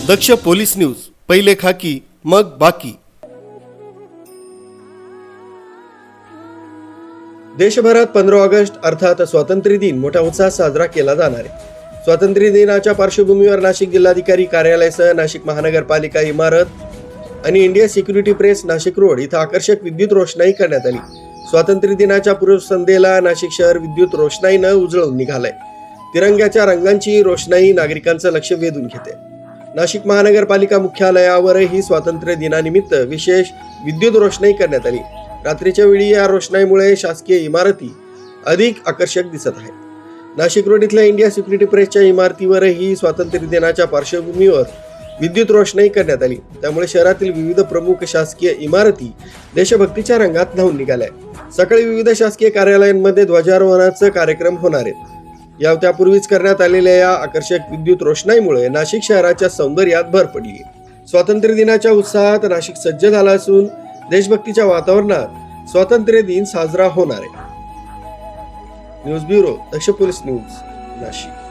दक्ष police news, पहिले खाकी मग बाकी। देशभरात 15 ऑगस्ट अर्थात स्वातंत्र्य दिन मोठ्या उत्साहात साजरा केला जाणार आहे। स्वातंत्र्य दिनाच्या पार्श्वभूमीवर नाशिक जिल्हाधिकारी कार्यालयासह नाशिक महानगरपालिका इमारत आणि India security press Nashik road इथं आकर्षक विद्युत रोषणाई करण्यात आली। स्वातंत्र्य दिनाच्या पूर्वसंध्येला नाशिक शहर विद्युत रोषणाईनं उजळून निघालंय। तिरंग्याच्या रंगांची रोषणाई नागरिकांचं लक्ष वेधून घेते। नाशिक महानगरपालिका मुख्यालयावरही स्वातंत्र्य दिनानिमित्त विशेष विद्युत रोषणाई करण्यात आली। रात्रीच्या वेळी या रोषणाईमुळे शासकीय इमारती अधिक आकर्षक दिसत आहेत। नाशिक रोड इथल्या इंडिया सिक्युरिटी प्रेसच्या इमारतीवरही स्वातंत्र्य दिनाच्या पार्श्वभूमीवर विद्युत रोषणाई करण्यात आली। त्यामुळे शहरातील विविध प्रमुख शासकीय इमारती देशभक्तीच्या रंगात न्हाऊन निघाल्या। सकाळी विविध शासकीय कार्यालयांमध्ये ध्वजारोहणाचे कार्यक्रम होणार आहेत। त्यापूर्वीच करण्यात आलेल्या या आकर्षक विद्युत रोषणाईमुळे नाशिक शहराच्या सौंदर्यात भर पडली। स्वातंत्र्य दिनाच्या उत्साहात नाशिक सज्ज झाला असून देशभक्तीच्या वातावरणात स्वातंत्र्य दिन साजरा होणार आहे। न्यूज ब्युरो, दक्ष पोलीस न्यूज, नाशिक।